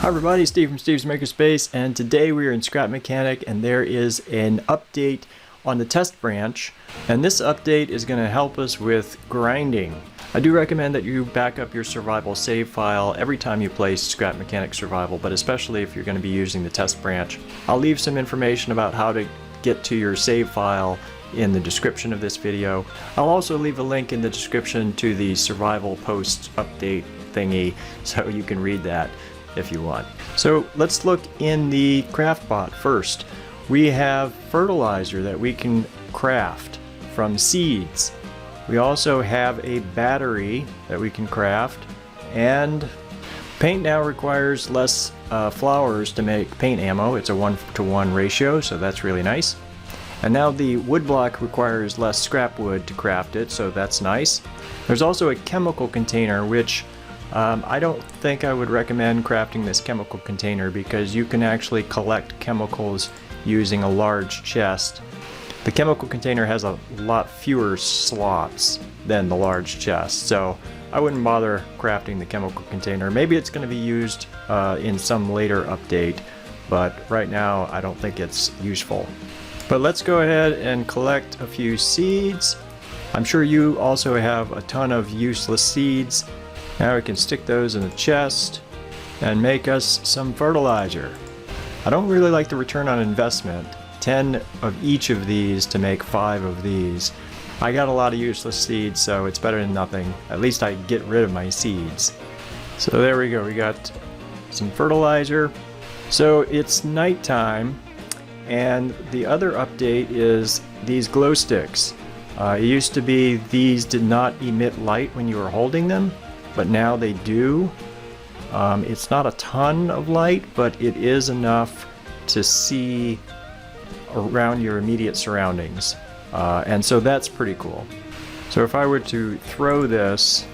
Hi everybody, Steve from Steve's Makerspace, and today we are in Scrap Mechanic and there is an update on the test branch, and this update is going to help us with grinding. I do recommend that you back up your survival save file every time you play Scrap Mechanic Survival, but especially if you're going to be using the test branch. I'll leave some information about how to get to your save file in the description of this video. I'll also leave a link in the description to the survival post update thingy so you can read that if you want. So let's look in the craft bot first. We have fertilizer that we can craft from seeds. We also have a battery that we can craft, and paint now requires less flowers to make paint ammo. It's a 1-to-1 ratio, so that's really nice. And now the wood block requires less scrap wood to craft it, so that's nice. There's also a chemical container, which I don't think I would recommend crafting this chemical container because you can actually collect chemicals using a large chest. The chemical container has a lot fewer slots than the large chest, so I wouldn't bother crafting the chemical container. Maybe it's going to be used in some later update, but right now I don't think it's useful. But let's go ahead and collect a few seeds. I'm sure you also have a ton of useless seeds. Now we can stick those in the chest and make us some fertilizer. I don't really like the return on investment. 10 of each of these to make 5 of these. I got a lot of useless seeds, so it's better than nothing. At least I get rid of my seeds. So there we go, we got some fertilizer. So it's nighttime, and the other update is these glow sticks. It used to be these did not emit light when you were holding them, but now they do. It's not a ton of light, but it is enough to see around your immediate surroundings. And so that's pretty cool. So if I were to throw this,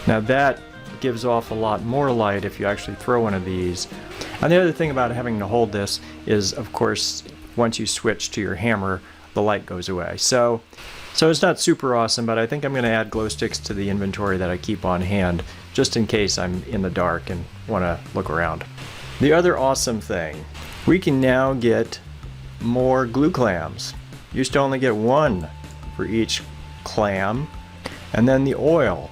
now that gives off a lot more light if you actually throw one of these. And the other thing about having to hold this is, of course, once you switch to your hammer, the light goes away. So it's not super awesome, but I think I'm going to add glow sticks to the inventory that I keep on hand, just in case I'm in the dark and want to look around. The other awesome thing, we can now get more glue clams. Used to only get 1 for each clam. And then the oil.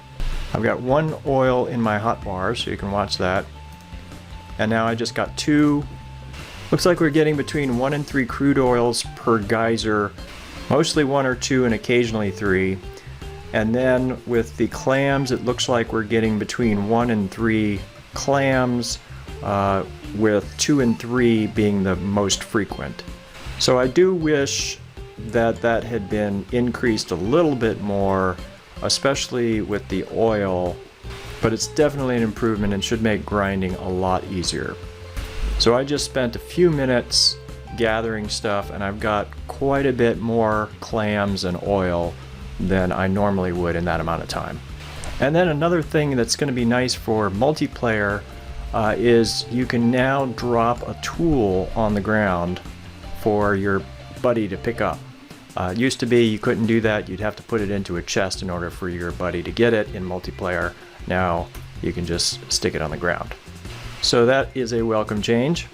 I've got 1 oil in my hotbar, so you can watch that. And now I just got 2. Looks like we're getting between 1 and 3 crude oils per geyser. Mostly 1 or 2 and occasionally 3. And then with the clams, it looks like we're getting between 1 and 3 clams, with 2 and 3 being the most frequent. So I do wish that that had been increased a little bit more, especially with the oil, but it's definitely an improvement and should make grinding a lot easier. So I just spent a few minutes gathering stuff, and I've got quite a bit more clams and oil than I normally would in that amount of time. And then another thing that's going to be nice for multiplayer is you can now drop a tool on the ground for your buddy to pick up. It used to be you couldn't do that, you'd have to put it into a chest in order for your buddy to get it in multiplayer. Now you can just stick it on the ground. So that is a welcome change.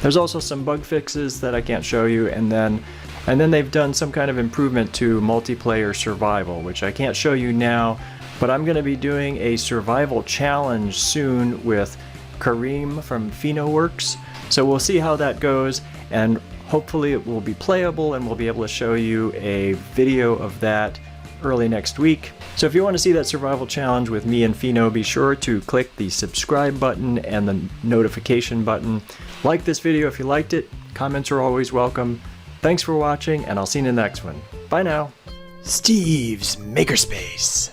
There's also some bug fixes that I can't show you, and then they've done some kind of improvement to multiplayer survival, which I can't show you now, but I'm going to be doing a survival challenge soon with Kareem from Feno. So we'll see how that goes, and hopefully it will be playable and we'll be able to show you a video of that early next week. So if you want to see that survival challenge with me and Feno, be sure to click the subscribe button and the notification button. Like this video if you liked it. Comments are always welcome. Thanks for watching, and I'll see you in the next one. Bye now. Steve's Makerspace.